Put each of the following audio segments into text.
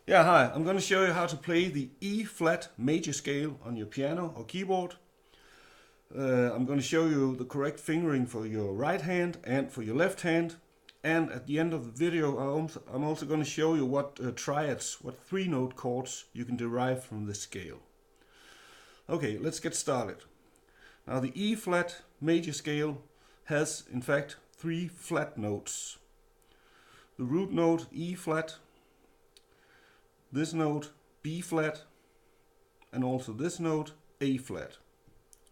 Yeah, hi, I'm going to show you how to play the E flat major scale on your piano or keyboard. I'm going to show you the correct fingering for your right hand and for your left hand. And at the end of the video, I'm also going to show you what triads, what 3-note chords you can derive from this scale. Okay, let's get started. Now the E flat major scale has in fact 3 flat notes. The root note E flat, this note B flat, and also this note A flat,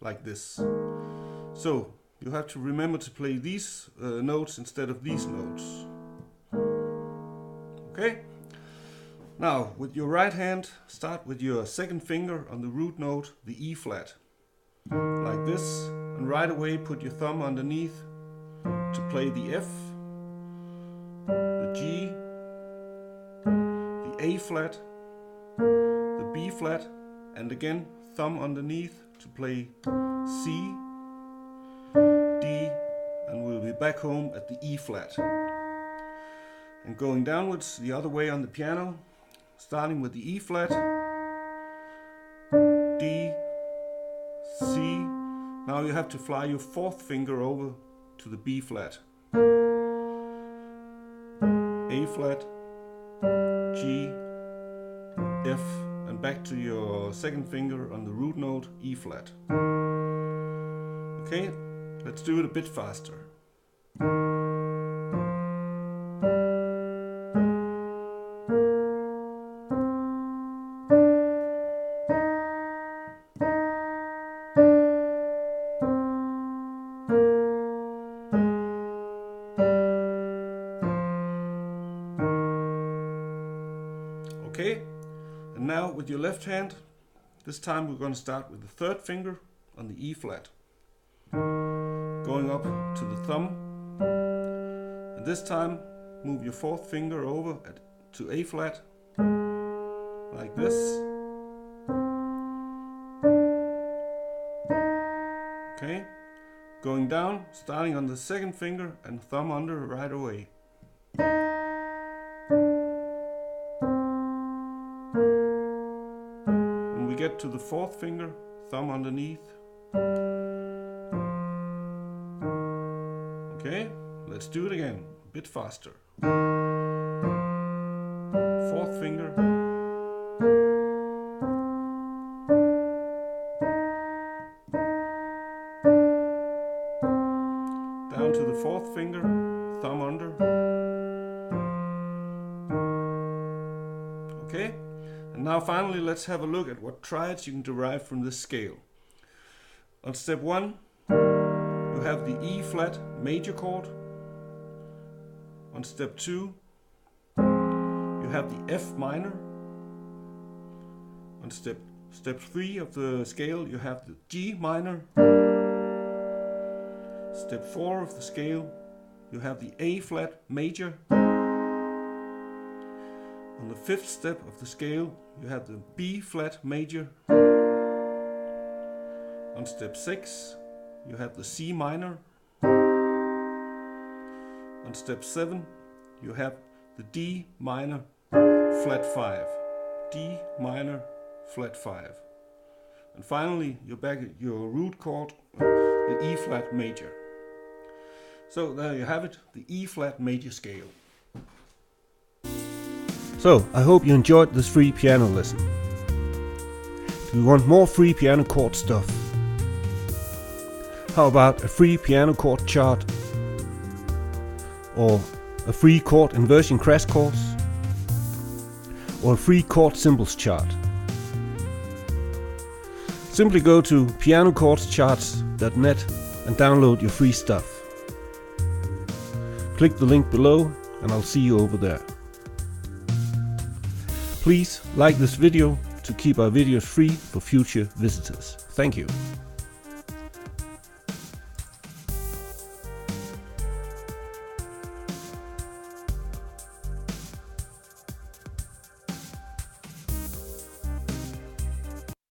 like this. So you have to remember to play these notes instead of these notes. Okay? Now with your right hand, start with your second finger on the root note, the E flat, like this, and right away put your thumb underneath to play the F, the G, the A flat, the B flat, and again thumb underneath to play C, D, and we'll be back home at the E flat. And going downwards the other way on the piano, starting with the E flat, D, C. Now you have to fly your fourth finger over to the B flat, A flat, G, F, and back to your second finger on the root note E flat. Okay, let's do it a bit faster. Okay, and now with your left hand, this time we're going to start with the third finger on the E flat, going up to the thumb, and this time move your fourth finger over to A flat, like this. Okay, going down, starting on the second finger and thumb under right away. When we get to the fourth finger, thumb underneath. Okay, let's do it again, a bit faster. Fourth finger. Down to the fourth finger, thumb under. Okay, and now finally let's have a look at what triads you can derive from this scale. On step 1, you have the E flat major chord. On step 2, you have the F minor. On step 3 of the scale, you have the G minor. Step 4 of the scale, you have the A flat major. On the 5th step of the scale, you have the B flat major. On step 6, you have the C minor. On step 7, you have the D minor flat 5. D minor flat 5. And finally, you're back at your root chord, the E flat major. So there you have it, the E flat major scale. So I hope you enjoyed this free piano lesson. If you want more free piano chord stuff, how about a free piano chord chart, or a free chord inversion crash course, or a free chord symbols chart? Simply go to pianochordscharts.net and download your free stuff. Click the link below and I'll see you over there. Please like this video to keep our videos free for future visitors. Thank you.